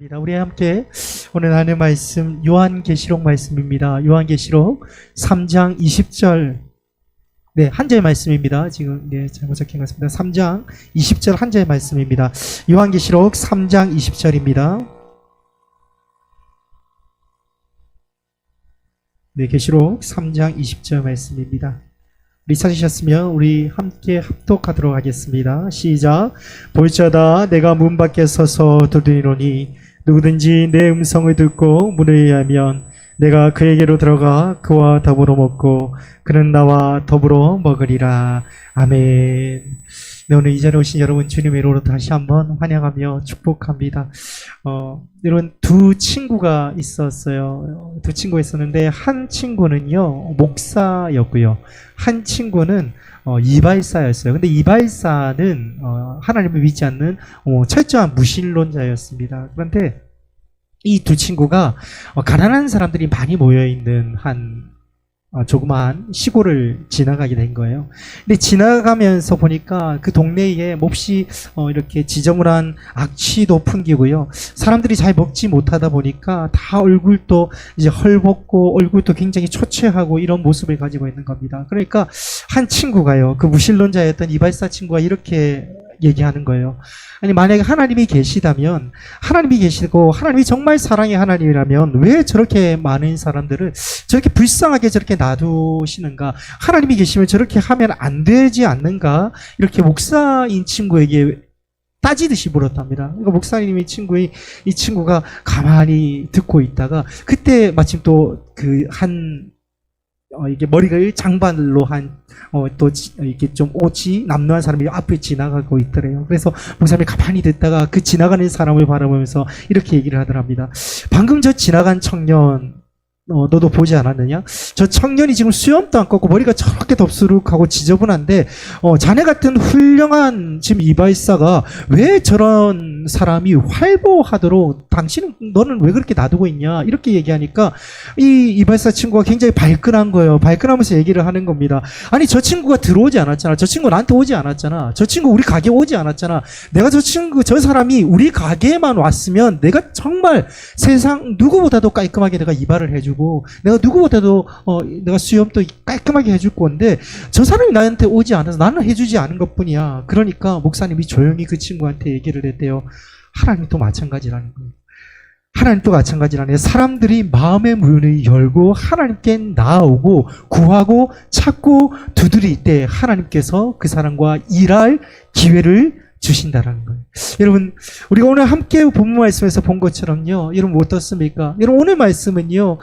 입니다. 우리 함께 오늘 하는 말씀 요한계시록 말씀입니다. 요한계시록 3장 20절 한 절 말씀입니다. 지금 잘못 적힌 것 같습니다. 3장 20절 한 절 말씀입니다. 요한계시록 3장 20절입니다. 계시록 3장 20절 말씀입니다. 우리 찾으셨으면 우리 함께 합독하도록 하겠습니다. 시작. 볼지어다 내가 문 밖에 서서 두드리노니 누구든지 내 음성을 듣고 문을 열면 내가 그에게로 들어가 그와 더불어 먹고 그는 나와 더불어 먹으리라. 아멘. 오늘 이 자리에 오신 여러분 주님의 이름으로 다시 한번 환영하며 축복합니다. 여러분 두 친구가 있었어요. 두 친구가 있었는데 한 친구는요 목사였고요. 한 친구는 이발사였어요. 근데 이발사는 하나님을 믿지 않는 철저한 무신론자였습니다. 그런데 이 두 친구가 가난한 사람들이 많이 모여있는 한 조그마한 시골을 지나가게 된 거예요. 근데 지나가면서 보니까 그 동네에 몹시 이렇게 지저분한 악취도 풍기고요. 사람들이 잘 먹지 못하다 보니까 다 얼굴도 이제 헐벗고 얼굴도 굉장히 초췌하고 이런 모습을 가지고 있는 겁니다. 그러니까 한 친구가요, 그 무신론자였던 이발사 친구가 이렇게 얘기하는 거예요. 아니 만약에 하나님이 계시다면, 하나님이 계시고 하나님이 정말 사랑의 하나님이라면 왜 저렇게 많은 사람들을 저렇게 불쌍하게 저렇게 놔두시는가? 하나님이 계시면 저렇게 하면 안 되지 않는가? 이렇게 목사인 친구에게 따지듯이 물었답니다. 그러니까 목사님이 이 친구가 가만히 듣고 있다가 그때 마침 또 이게 머리가 장발로 또 이렇게 좀 옷이 남루한 사람이 앞에 지나가고 있더래요. 그래서 목사님이 가만히 듣다가 그 지나가는 사람을 바라보면서 이렇게 얘기를 하더랍니다. 방금 저 지나간 청년, 너도 보지 않았느냐? 저 청년이 지금 수염도 안 깎고 머리가 저렇게 덥수룩하고 지저분한데 자네 같은 훌륭한 지금 이발사가 왜 저런 사람이 활보하도록 너는 왜 그렇게 놔두고 있냐? 이렇게 얘기하니까 이 이발사 친구가 굉장히 발끈한 거예요. 발끈하면서 얘기를 하는 겁니다. 아니 저 친구가 들어오지 않았잖아. 저 친구 나한테 오지 않았잖아. 저 친구 우리 가게에 오지 않았잖아. 내가 저 사람이 우리 가게에만 왔으면 내가 정말 세상 누구보다도 깔끔하게 내가 이발을 해주고 내가 누구보다도 내가 수염도 깔끔하게 해줄 건데 저 사람이 나한테 오지 않아서 나는 해주지 않은 것뿐이야. 그러니까 목사님이 조용히 그 친구한테 얘기를 했대요. 하나님도 마찬가지라는 거예요. 하나님도 마찬가지라는, 사람들이 마음의 문을 열고 하나님께 나아오고 구하고 찾고 두드릴 때 하나님께서 그 사람과 일할 기회를 주신다라는 거예요. 여러분 우리가 오늘 함께 본문 말씀에서 본 것처럼요, 여러분 어떻습니까? 여러분 오늘 말씀은요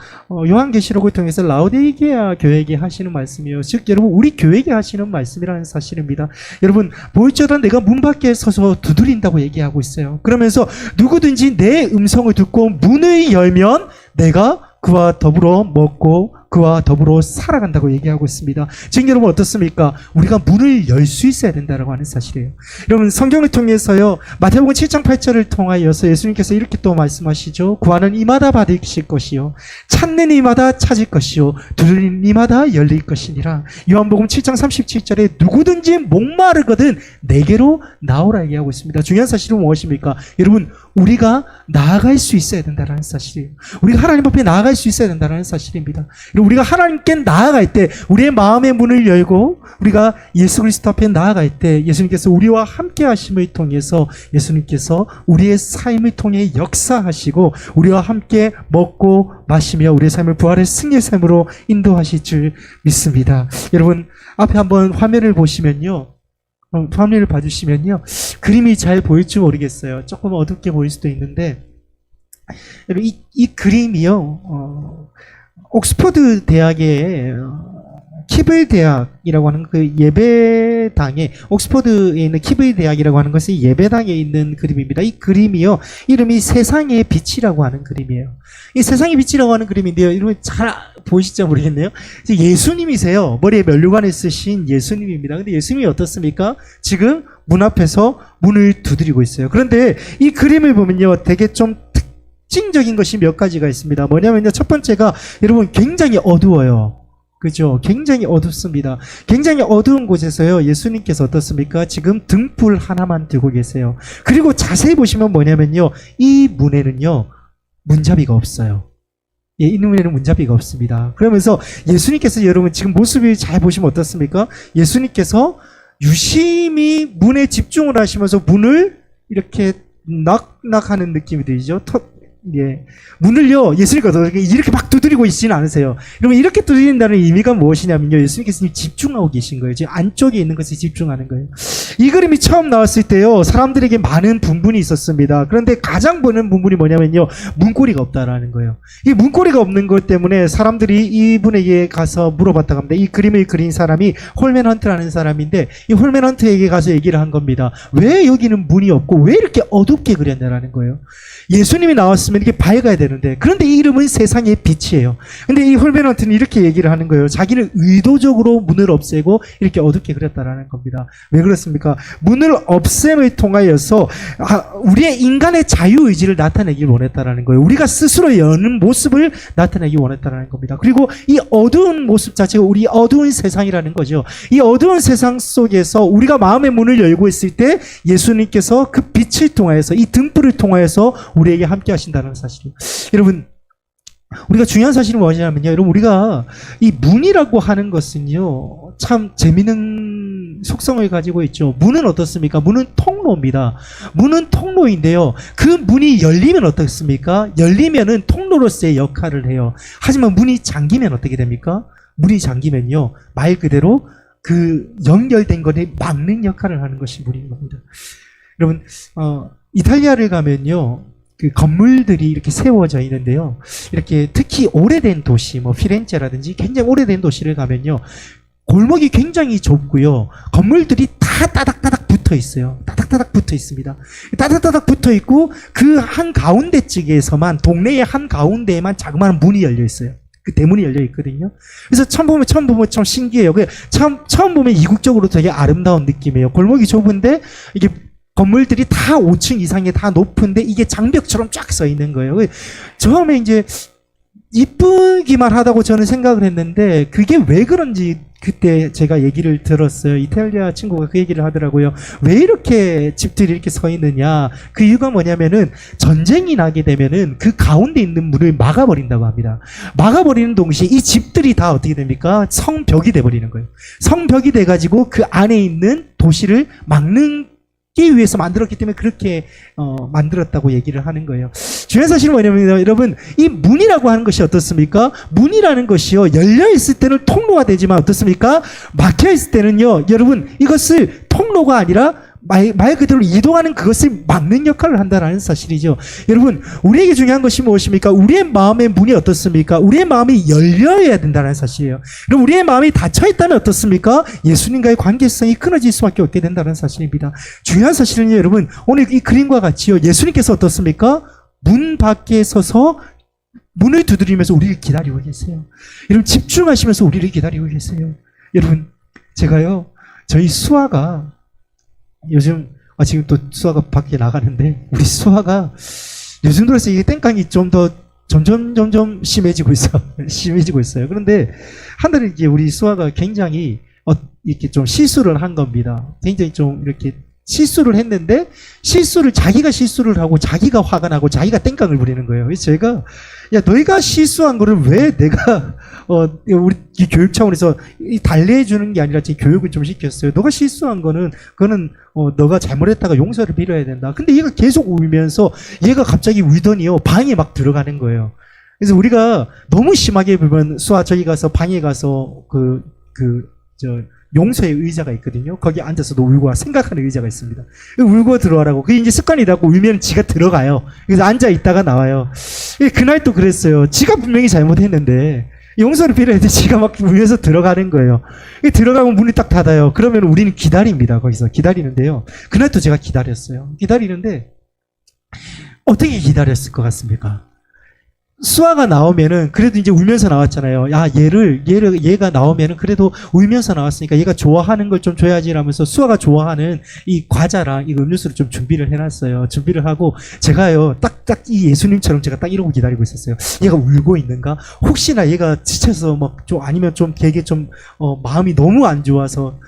요한계시록을 통해서 라오디게아 교회에게 하시는 말씀이에요. 즉 여러분 우리 교회에게 하시는 말씀이라는 사실입니다. 여러분 볼지어다 내가 문 밖에 서서 두드린다고 얘기하고 있어요. 그러면서 누구든지 내 음성을 듣고 문을 열면 내가 그와 더불어 먹고 그와 더불어 살아간다고 얘기하고 있습니다. 지금 여러분 어떻습니까? 우리가 문을 열 수 있어야 된다고 하는 사실이에요. 여러분 성경을 통해서요 마태복음 7장 8절을 통하여서 예수님께서 이렇게 또 말씀하시죠. 구하는 이마다 받으실 것이요 찾는 이마다 찾을 것이요 두드리는 이마다 열릴 것이니라. 요한복음 7장 37절에 누구든지 목마르거든 내게로 나오라 얘기하고 있습니다. 중요한 사실은 무엇입니까? 여러분 우리가 나아갈 수 있어야 된다는 사실이에요. 우리가 하나님 앞에 나아갈 수 있어야 된다는 사실입니다. 우리가 하나님께 나아갈 때 우리의 마음의 문을 열고 우리가 예수 그리스도 앞에 나아갈 때 예수님께서 우리와 함께 하심을 통해서 예수님께서 우리의 삶을 통해 역사하시고 우리와 함께 먹고 마시며 우리의 삶을 부활의 승리의 삶으로 인도하실 줄 믿습니다. 여러분 앞에 한번 화면을 보시면요, 화면을 봐주시면요 그림이 잘 보일지 모르겠어요. 조금 어둡게 보일 수도 있는데 여러분 이 그림이요 옥스퍼드 대학의 키블 대학이라고 하는 그 예배당에, 옥스퍼드에 있는 키블 대학이라고 하는 것이 예배당에 있는 그림입니다. 이 그림이요 이름이 세상의 빛이라고 하는 그림이에요. 이 세상의 빛이라고 하는 그림인데요, 여러분 잘 보이실지 모르겠네요. 예수님이세요. 머리에 면류관을 쓰신 예수님입니다. 근데 예수님이 어떻습니까? 지금 문 앞에서 문을 두드리고 있어요. 그런데 이 그림을 보면요 되게 좀 특징적인 것이 몇 가지가 있습니다. 뭐냐면요 첫 번째가 여러분 굉장히 어두워요. 그죠? 굉장히 어둡습니다. 굉장히 어두운 곳에서요, 예수님께서 어떻습니까? 지금 등불 하나만 들고 계세요. 그리고 자세히 보시면 뭐냐면요, 이 문에는요, 문잡이가 없어요. 예, 이 문에는 문잡이가 없습니다. 그러면서 예수님께서 여러분 지금 모습이 잘 보시면 어떻습니까? 예수님께서 유심히 문에 집중을 하시면서 문을 이렇게 낙낙하는 느낌이 들죠? 예. 문을요, 예수님께서 이렇게 막 두드리고 있지는 않으세요. 여러분, 이렇게 두드린다는 의미가 무엇이냐면요, 예수님께서 집중하고 계신 거예요. 지금 안쪽에 있는 것에 집중하는 거예요. 이 그림이 처음 나왔을 때요, 사람들에게 많은 분분이 있었습니다. 그런데 가장 보는 분분이 뭐냐면요, 문고리가 없다라는 거예요. 이 문고리가 없는 것 때문에 사람들이 이분에게 가서 물어봤다고 합니다. 이 그림을 그린 사람이 홀맨 헌트라는 사람인데, 이 홀맨 헌트에게 가서 얘기를 한 겁니다. 왜 여기는 문이 없고, 왜 이렇게 어둡게 그렸냐라는 거예요. 예수님이 나왔으면 이렇게 밝아야 되는데, 그런데 이 이름은 세상의 빛이에요. 근데 이 홀맨 헌트는 이렇게 얘기를 하는 거예요. 자기는 의도적으로 문을 없애고 이렇게 어둡게 그렸다라는 겁니다. 왜 그렇습니까? 문을 없앰을 통하여서 우리의 인간의 자유의지를 나타내길 원했다라는 거예요. 우리가 스스로 여는 모습을 나타내기 원했다라는 겁니다. 그리고 이 어두운 모습 자체가 우리 어두운 세상이라는 거죠. 이 어두운 세상 속에서 우리가 마음의 문을 열고 있을 때 예수님께서 그 빛을 통하여서, 이 등불을 통하여서 우리에게 함께 하신다는 사실이에요. 여러분, 우리가 중요한 사실은 뭐냐면요, 여러분, 우리가 이 문이라고 하는 것은요, 참 재미있는 속성을 가지고 있죠. 문은 어떻습니까? 문은 통로입니다. 문은 통로인데요, 그 문이 열리면 어떻습니까? 열리면은 통로로서의 역할을 해요. 하지만 문이 잠기면 어떻게 됩니까? 문이 잠기면요, 말 그대로 그 연결된 것에 막는 역할을 하는 것이 문인 겁니다. 여러분, 이탈리아를 가면요, 그 건물들이 이렇게 세워져 있는데요, 이렇게 특히 오래된 도시, 뭐 피렌체라든지 굉장히 오래된 도시를 가면요, 골목이 굉장히 좁고요, 건물들이 다 따닥따닥 붙어 있어요. 따닥따닥 붙어 있습니다. 따닥따닥 붙어 있고, 그 한 가운데 쪽에서만, 동네의 한 가운데에만 자그마한 문이 열려 있어요. 그 대문이 열려 있거든요. 그래서 처음 보면 참 신기해요. 처음 보면 이국적으로 되게 아름다운 느낌이에요. 골목이 좁은데 이게 건물들이 다 5층 이상이 다 높은데 이게 장벽처럼 쫙 서 있는 거예요. 처음에 이제 이쁘기만 하다고 저는 생각을 했는데, 그게 왜 그런지 그때 제가 얘기를 들었어요. 이탈리아 친구가 그 얘기를 하더라고요. 왜 이렇게 집들이 이렇게 서 있느냐. 그 이유가 뭐냐면은, 전쟁이 나게 되면은 그 가운데 있는 문을 막아버린다고 합니다. 막아버리는 동시에 이 집들이 다 어떻게 됩니까? 성벽이 돼버리는 거예요. 성벽이 돼가지고 그 안에 있는 도시를 막는 위해서 만들었기 때문에 그렇게 만들었다고 얘기를 하는 거예요. 중요한 사실은 뭐냐면, 여러분, 이 문이라고 하는 것이 어떻습니까? 문이라는 것이요, 열려 있을 때는 통로가 되지만 어떻습니까? 막혀 있을 때는요, 여러분, 이것을 통로가 아니라 말 그대로 이동하는 그것을 막는 역할을 한다는 사실이죠. 여러분, 우리에게 중요한 것이 무엇입니까? 우리의 마음의 문이 어떻습니까? 우리의 마음이 열려야 된다는 사실이에요. 그럼 우리의 마음이 닫혀있다면 어떻습니까? 예수님과의 관계성이 끊어질 수밖에 없게 된다는 사실입니다. 중요한 사실은요, 여러분, 오늘 이 그림과 같이요, 예수님께서 어떻습니까? 문 밖에 서서 문을 두드리면서 우리를 기다리고 계세요. 여러분, 집중하시면서 우리를 기다리고 계세요. 여러분, 제가요, 저희 수아가 요즘, 지금 또 수아가 밖에 나가는데, 우리 수아가 요즘 들어서 이게 땡깡이 좀 더 점점 심해지고 있어요. 그런데 한 달에 이제 우리 수아가 굉장히 이렇게 좀 실수를 한 겁니다. 굉장히 좀 이렇게 실수를 했는데, 자기가 실수를 하고 자기가 화가 나고 자기가 땡깡을 부리는 거예요. 그래서 제가, 야, 너희가 실수한 거를 왜 내가 우리 교육 차원에서 달래해 주는 게 아니라 제 교육을 좀 시켰어요. 너가 실수한 그거는 너가 잘못했다가 용서를 빌어야 된다. 근데 얘가 계속 울면서, 얘가 갑자기 울더니요, 방에 막 들어가는 거예요. 그래서 우리가 너무 심하게 울면, 수아, 저기 가서 방에 가서 용서의 의자가 있거든요. 거기 앉아서도 울고 생각하는 의자가 있습니다. 울고 들어와라고. 그게 이제 습관이라고, 울면 지가 들어가요. 그래서 앉아 있다가 나와요. 그날 또 그랬어요. 지가 분명히 잘못했는데 용서를 빌어야 돼. 지가 막 울면서 들어가는 거예요. 들어가면 문이 딱 닫아요. 그러면 우리는 기다립니다. 거기서 기다리는데요. 그날 또 제가 기다렸어요. 기다리는데 어떻게 기다렸을 것 같습니까? 수아가 나오면은 그래도 이제 울면서 나왔잖아요. 야, 얘가 나오면은 그래도 울면서 나왔으니까 얘가 좋아하는 걸 좀 줘야지 라면서 수아가 좋아하는 이 과자랑 이 음료수를 좀 준비를 해놨어요. 준비를 하고 제가요, 딱 이 예수님처럼 제가 딱 이러고 기다리고 있었어요. 얘가 울고 있는가? 혹시나 얘가 지쳐서 막 좀 아니면 좀 되게 좀 마음이 너무 안 좋아서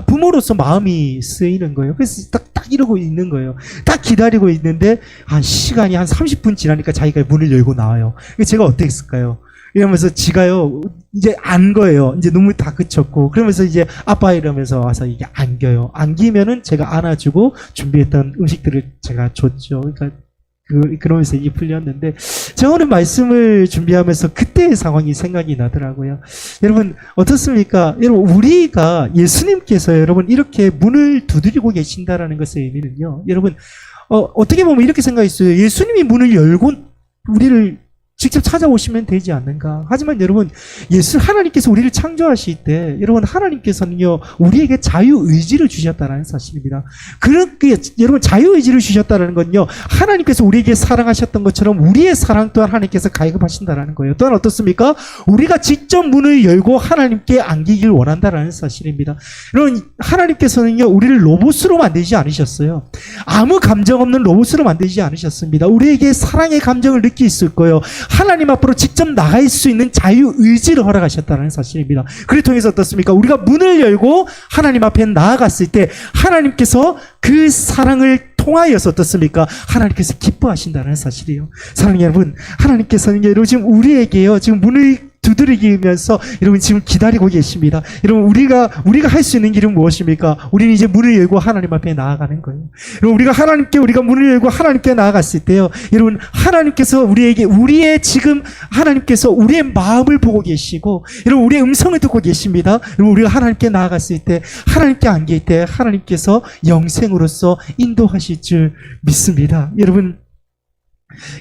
부모로서 마음이 쓰이는 거예요. 그래서 딱 이러고 있는 거예요. 딱 기다리고 있는데 시간이 한 30분 지나니까 자기가 문을 열고 나와요. 제가 어떻게 했을까요? 이러면서 지가요 이제 안 거예요. 이제 눈물 다 그쳤고 그러면서 이제 아빠 이러면서 와서 이게 안겨요. 안기면은 제가 안아주고 준비했던 음식들을 제가 줬죠. 그러니까 그러면서 이게 풀렸는데 제가 오늘 말씀을 준비하면서 그때의 상황이 생각이 나더라고요. 여러분 어떻습니까? 여러분 우리가 예수님께서 여러분 이렇게 문을 두드리고 계신다라는 것의 의미는요. 여러분 어떻게 보면 이렇게 생각했어요. 예수님이 문을 열고 우리를 직접 찾아오시면 되지 않는가. 하지만 여러분 하나님께서 우리를 창조하실 때 여러분 하나님께서는요 우리에게 자유의지를 주셨다는 사실입니다. 그렇게 여러분 자유의지를 주셨다는 건요 하나님께서 우리에게 사랑하셨던 것처럼 우리의 사랑 또한 하나님께서 가해급하신다는 거예요. 또한 어떻습니까? 우리가 직접 문을 열고 하나님께 안기길 원한다는 사실입니다. 여러분 하나님께서는요 우리를 로봇으로 만들지 않으셨어요. 아무 감정 없는 로봇으로 만들지 않으셨습니다. 우리에게 사랑의 감정을 느낄 수 있고요. 하나님 앞으로 직접 나갈 수 있는 자유의지를 허락하셨다는 사실입니다. 그를 통해서 어떻습니까? 우리가 문을 열고 하나님 앞에 나아갔을 때 하나님께서 그 사랑을 통하여서 어떻습니까? 하나님께서 기뻐하신다는 사실이에요. 사랑하는 여러분, 하나님께서는 여러분 지금 우리에게요 지금 문을 두드리면서 여러분 지금 기다리고 계십니다. 여러분 우리가 할 수 있는 길은 무엇입니까? 우리는 이제 문을 열고 하나님 앞에 나아가는 거예요. 여러분 우리가 문을 열고 하나님께 나아갔을 때요. 여러분 하나님께서 하나님께서 우리의 마음을 보고 계시고 여러분 우리의 음성을 듣고 계십니다. 여러분 우리가 하나님께 나아갔을 때 하나님께 안길 때 하나님께서 영생으로서 인도하실 줄 믿습니다. 여러분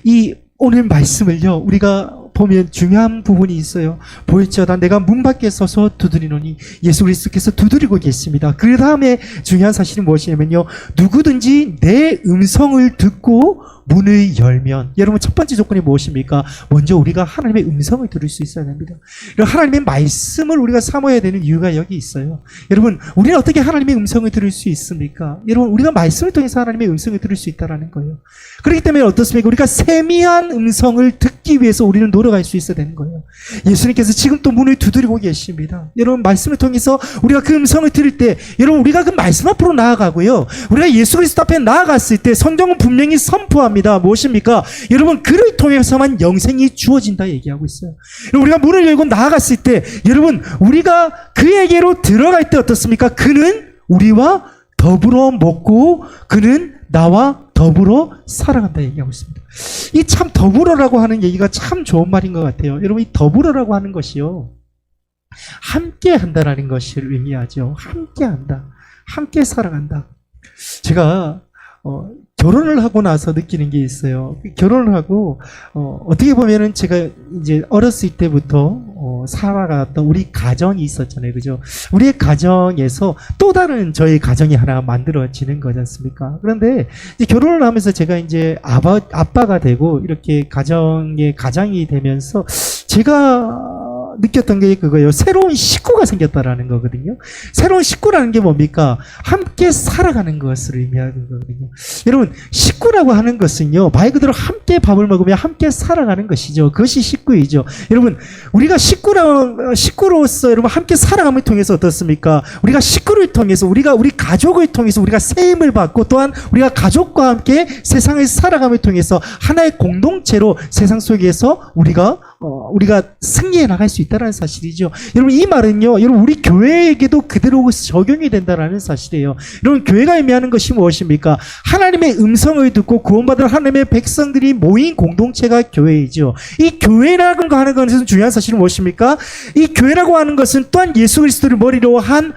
이 오늘 말씀을요 우리가 보면 중요한 부분이 있어요. 보일지어다 내가 문 밖에 서서 두드리노니 예수 그리스도께서 두드리고 계십니다. 그 다음에 중요한 사실이 무엇이냐면요 누구든지 내 음성을 듣고 문을 열면 여러분 첫 번째 조건이 무엇입니까? 먼저 우리가 하나님의 음성을 들을 수 있어야 됩니다. 하나님의 말씀을 우리가 사모해야 되는 이유가 여기 있어요. 여러분 우리는 어떻게 하나님의 음성을 들을 수 있습니까? 여러분 우리가 말씀을 통해서 하나님의 음성을 들을 수 있다는 거예요. 그렇기 때문에 어떻습니까? 우리가 세미한 음성을 듣기 위해서 우리는 노력할 수 있어야 되는 거예요. 예수님께서 지금 또 문을 두드리고 계십니다. 여러분 말씀을 통해서 우리가 그 음성을 들을 때 여러분 우리가 그 말씀 앞으로 나아가고요. 우리가 예수 그리스도 앞에 나아갔을 때 성경은 분명히 선포합니다. 무엇입니까? 여러분 그를 통해서만 영생이 주어진다 얘기하고 있어요. 우리가 문을 열고 나아갔을 때 여러분 우리가 그에게로 들어갈 때 어떻습니까? 그는 우리와 더불어 먹고 그는 나와 더불어 살아간다 얘기하고 있습니다. 이 참 더불어라고 하는 얘기가 참 좋은 말인 것 같아요. 여러분 이 더불어라고 하는 것이요 함께 한다라는 것을 의미하죠. 함께 한다. 함께 살아간다. 제가 결혼을 하고 나서 느끼는 게 있어요. 결혼을 하고 어떻게 보면은 제가 이제 어렸을 때부터 살아갔던 우리 가정이 있었잖아요, 그죠? 우리의 가정에서 또 다른 저희 가정이 하나 만들어지는 거지 않습니까? 그런데 이제 결혼을 하면서 제가 이제 아빠가 되고 이렇게 가장이 되면서 제가 느꼈던 게 그거예요. 새로운 식구가 생겼다라는 거거든요. 새로운 식구라는 게 뭡니까? 함께 살아가는 것을 의미하는 거거든요. 여러분, 식구라고 하는 것은요, 말 그대로 함께 밥을 먹으며 함께 살아가는 것이죠. 그것이 식구이죠. 여러분, 우리가 식구로서 여러분 함께 살아감을 통해서 어떻습니까? 우리가 식구를 통해서 우리 가족을 통해서 우리가 세임을 받고 또한 우리가 가족과 함께 세상을 살아감을 통해서 하나의 공동체로 세상 속에서 우리가 승리해 나갈 수 있다는 사실이죠. 여러분 이 말은요, 여러분 우리 교회에게도 그대로 적용이 된다는 사실이에요. 여러분 교회가 의미하는 것이 무엇입니까? 하나님의 음성을 듣고 구원받은 하나님의 백성들이 모인 공동체가 교회이죠. 이 교회라고 하는 것은 중요한 사실은 무엇입니까? 이 교회라고 하는 것은 또한 예수 그리스도를 머리로 한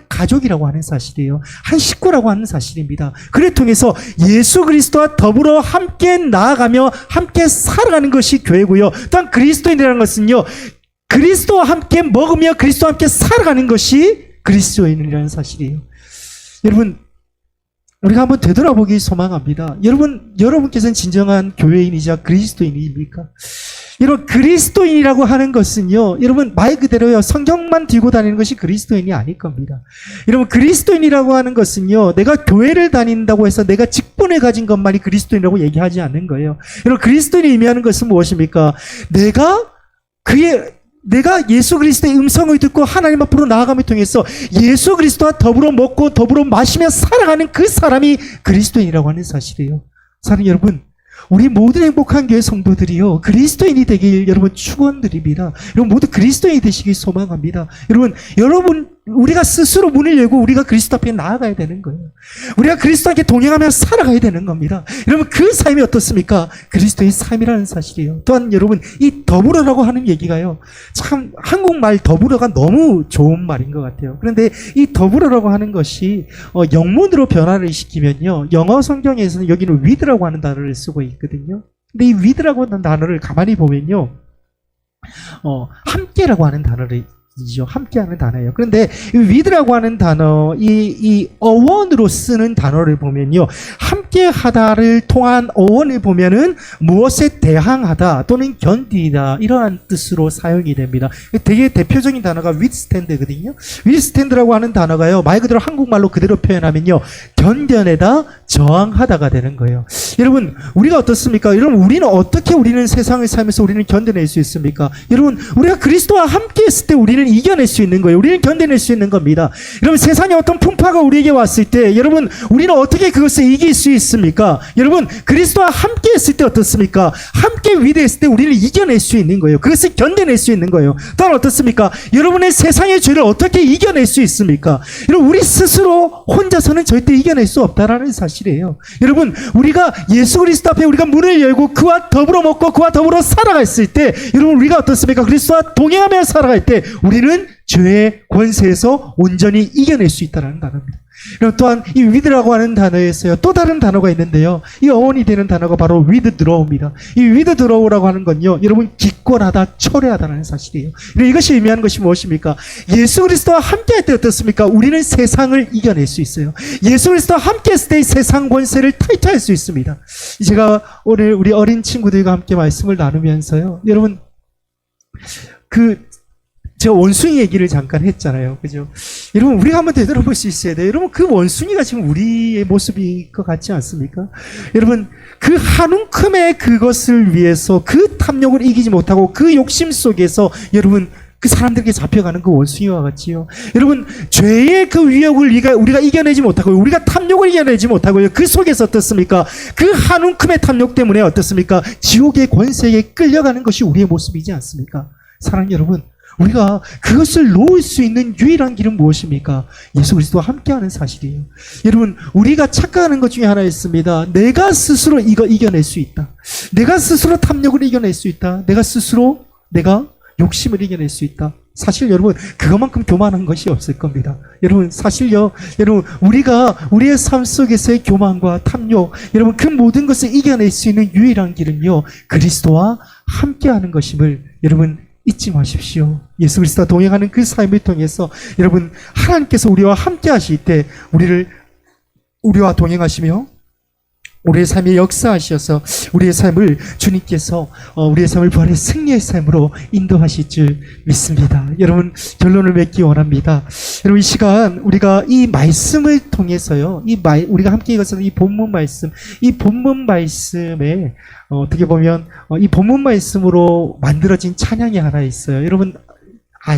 가족이라고 하는 사실이에요. 한 식구라고 하는 사실입니다. 그를 통해서 예수 그리스도와 더불어 함께 나아가며 함께 살아가는 것이 교회고요. 또한 그리스도인이라는 것은요, 그리스도와 함께 먹으며 그리스도와 함께 살아가는 것이 그리스도인이라는 사실이에요. 여러분, 우리가 한번 되돌아보기 소망합니다. 여러분께서는 진정한 교회인이자 그리스도인입니까? 여러분, 그리스도인이라고 하는 것은요, 여러분, 말 그대로요, 성경만 들고 다니는 것이 그리스도인이 아닐 겁니다. 여러분, 그리스도인이라고 하는 것은요, 내가 교회를 다닌다고 해서 내가 직분을 가진 것만이 그리스도인이라고 얘기하지 않는 거예요. 여러분, 그리스도인이 의미하는 것은 무엇입니까? 내가 예수 그리스도의 음성을 듣고 하나님 앞으로 나아감을 통해서 예수 그리스도와 더불어 먹고 더불어 마시며 살아가는 그 사람이 그리스도인이라고 하는 사실이에요. 사랑하는 여러분, 우리 모든 행복한 교회 성도들이요, 그리스도인이 되길 여러분 축원드립니다. 여러분 모두 그리스도인이 되시길 소망합니다. 여러분 우리가 스스로 문을 열고 우리가 그리스도 앞에 나아가야 되는 거예요. 우리가 그리스도와 함께 동행하며 살아가야 되는 겁니다. 여러분, 그 삶이 어떻습니까? 그리스도의 삶이라는 사실이에요. 또한 여러분, 이 더불어라고 하는 얘기가요, 참 한국말 더불어가 너무 좋은 말인 것 같아요. 그런데 이 더불어라고 하는 것이 영문으로 변화를 시키면요, 영어 성경에서는 여기는 with라고 하는 단어를 쓰고 있거든요. 근데 이 with라고 하는 단어를 가만히 보면요, 함께라고 하는 단어를 함께하는 단어예요. 그런데 이 with라고 하는 단어, 이 어원으로 쓰는 단어를 보면요, 함께하다를 통한 어원을 보면은 무엇에 대항하다 또는 견디다, 이러한 뜻으로 사용이 됩니다. 되게 대표적인 단어가 withstand거든요. withstand라고 하는 단어가요, 말 그대로 한국말로 그대로 표현하면요, 견뎌내다, 저항하다가 되는 거예요. 여러분, 우리가 어떻습니까? 여러분, 우리는 세상을 살면서 우리는 견뎌낼 수 있습니까? 여러분, 우리가 그리스도와 함께 했을 때 우리는 이겨낼 수 있는 거예요. 우리는 견뎌낼 수 있는 겁니다. 여러분, 세상에 어떤 풍파가 우리에게 왔을 때 여러분, 우리는 어떻게 그것을 이길 수 있습니까? 여러분, 그리스도와 함께 했을 때 어떻습니까? 함께 위대했을 때 우리는 이겨낼 수 있는 거예요. 그것을 견뎌낼 수 있는 거예요. 또한 어떻습니까? 여러분의 세상의 죄를 어떻게 이겨낼 수 있습니까? 여러분, 우리 스스로 혼자서는 절대 이겨낼 수 없다라는 사실이에요. 여러분, 우리가 예수 그리스도 앞에 우리가 문을 열고 그와 더불어 먹고 그와 더불어 살아갔을 때, 여러분, 우리가 어떻습니까? 그리스도와 동행하며 살아갈 때 우리는 죄의 권세에서 온전히 이겨낼 수 있다는 단어입니다. 그리고 또한 이 with라고 하는 단어에서요, 또 다른 단어가 있는데요, 이 어원이 되는 단어가 바로 withdraw입니다. 이 withdraw라고 하는 건요, 여러분, 기권하다, 철회하다는 사실이에요. 이것이 의미하는 것이 무엇입니까? 예수 그리스도와 함께 할 때 어떻습니까? 우리는 세상을 이겨낼 수 있어요. 예수 그리스도와 함께 했을 때 세상 권세를 탈퇴할 수 있습니다. 제가 오늘 우리 어린 친구들과 함께 말씀을 나누면서요, 여러분, 제가 원숭이 얘기를 잠깐 했잖아요. 그죠? 여러분, 우리가 한번 되돌아볼 수 있어야 돼요. 여러분, 그 원숭이가 지금 우리의 모습일 것 같지 않습니까? 여러분, 그 한 움큼의 그것을 위해서 그 탐욕을 이기지 못하고 그 욕심 속에서 여러분, 그 사람들에게 잡혀가는 그 원숭이와 같지요. 여러분, 죄의 그 위협을 우리가 이겨내지 못하고, 우리가 탐욕을 이겨내지 못하고요, 그 속에서 어떻습니까? 그 한 움큼의 탐욕 때문에 어떻습니까? 지옥의 권세에 끌려가는 것이 우리의 모습이지 않습니까? 사랑하는 여러분, 우리가 그것을 놓을 수 있는 유일한 길은 무엇입니까? 예수 그리스도와 함께하는 사실이에요. 여러분, 우리가 착각하는 것 중에 하나 있습니다. 내가 스스로 이거 이겨낼 수 있다. 내가 스스로 탐욕을 이겨낼 수 있다. 내가 욕심을 이겨낼 수 있다. 사실 여러분, 그것만큼 교만한 것이 없을 겁니다. 여러분, 사실요, 여러분, 우리가 우리의 삶 속에서의 교만과 탐욕, 여러분, 그 모든 것을 이겨낼 수 있는 유일한 길은요, 그리스도와 함께하는 것임을 여러분 잊지 마십시오. 예수 그리스도와 동행하는 그 삶을 통해서 여러분, 하나님께서 우리와 함께 하실 때 우리와 동행하시며 우리의 삶에 역사하셔서 우리의 삶을 주님께서 우리의 삶을 부활의 승리의 삶으로 인도하실 줄 믿습니다. 여러분, 결론을 맺기 원합니다. 여러분, 이 시간 우리가 이 말씀을 통해서요, 우리가 함께 읽었던 이 본문 말씀에 어떻게 보면 이 본문 말씀으로 만들어진 찬양이 하나 있어요. 여러분,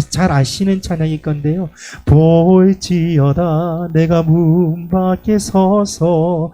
잘 아시는 찬양일 건데요. 볼지어다 내가 문 밖에 서서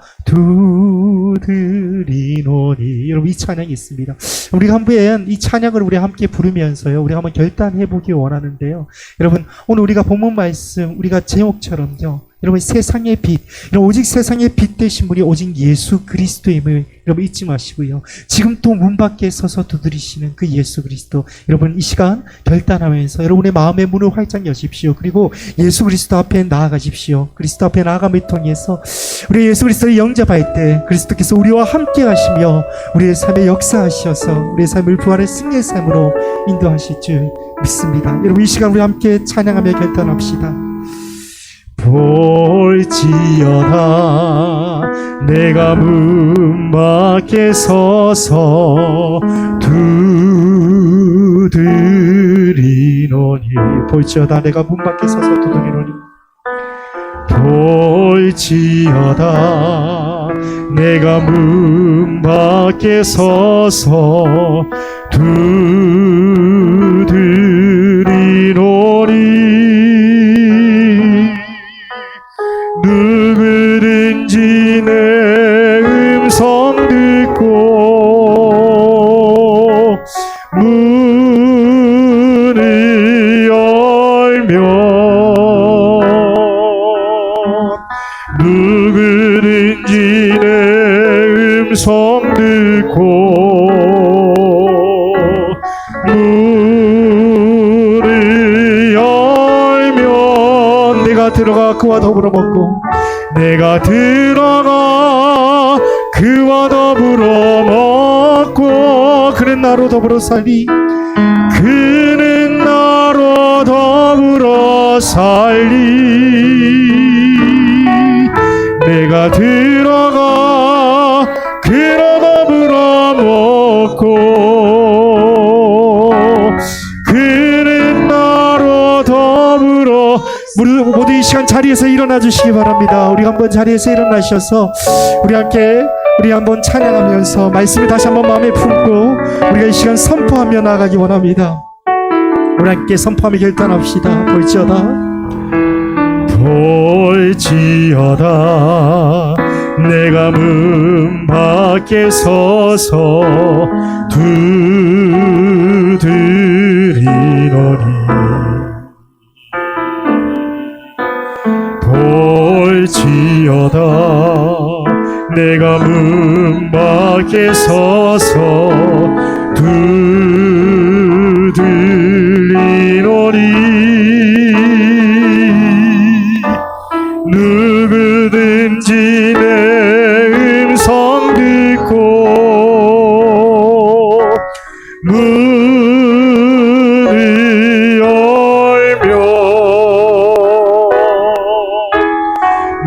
두드리노니. 여러분, 이 찬양이 있습니다. 우리가 한번 이 찬양을 우리 함께 부르면서요, 우리가 한번 결단해 보기 원하는데요. 여러분, 오늘 우리가 본문 말씀, 우리가 제목처럼요, 여러분, 세상의 빛, 여러분, 오직 세상의 빛 되신 분이 오직 예수 그리스도임을 여러분 잊지 마시고요. 지금 또 문 밖에 서서 두드리시는 그 예수 그리스도, 여러분 이 시간 결단하면서 여러분의 마음의 문을 활짝 여십시오. 그리고 예수 그리스도 앞에 나아가십시오. 그리스도 앞에 나아감을 통해서 우리 예수 그리스도를 영접할 때 그리스도께서 우리와 함께 하시며 우리의 삶에 역사하셔서 우리의 삶을 부활의 승리의 삶으로 인도하실 줄 믿습니다. 여러분, 이 시간 우리 함께 찬양하며 결단합시다. 볼지어다 내가 문 밖에 서서 두드리노니 볼지어다 내가 문 밖에 서서 두드리노니 볼지어다 내가 문 밖에 서서 두드리노니 누구든지 내 음성 듣고 문을 열면 누구든지 내 음성 듣고 문을 열면 내가 들어가 그와 더불어 먹고 내가 들어가 그와 더불어 먹고 그는 나로 더불어 살리 그는 나로 더불어 살리 내가 들어가 그와 더불어 먹고 그는 나로 더불어 모두 이 시간 자리에서 일어나 주시기 바랍니다. 우리 한번 자리에서 일어나셔서 우리 함께 우리 한번 찬양하면서 말씀을 다시 한번 마음에 품고 우리가 이 시간 선포하며 나아가기 원합니다. 우리 함께 선포하며 결단합시다. 볼지어다 내가 문 밖에 서서 두드리노니 볼지어다 내가 문 밖에 서서 두드리노니 누구든지 내 음성 듣고 문을 열면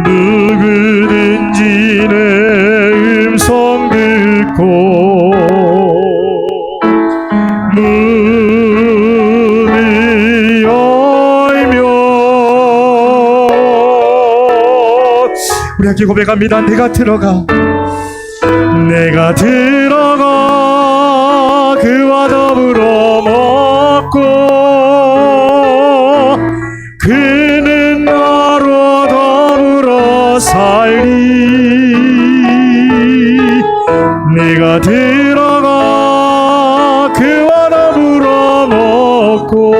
누구든지 내 음성 듣고 문을 열면 우리 함께 고백합니다. 내가 들어가 그와 더불어 먹고 그는 나로 더불어 살리 내가 들어가 그와 더불어 먹고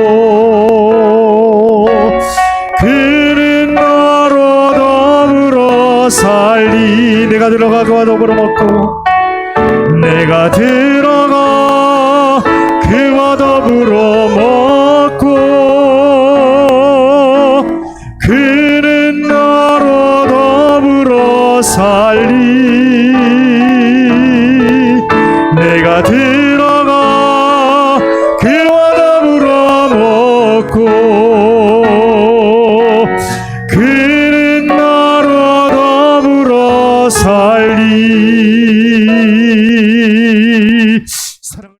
그는 나로 더불어 살리 내가 들어가 그와 더불어 먹고 내가 들어가 그와 더불어 먹고 그는 나로 더불어 살리 내가 들어가 그와 더불어 먹고 그는 나로 더불어 살리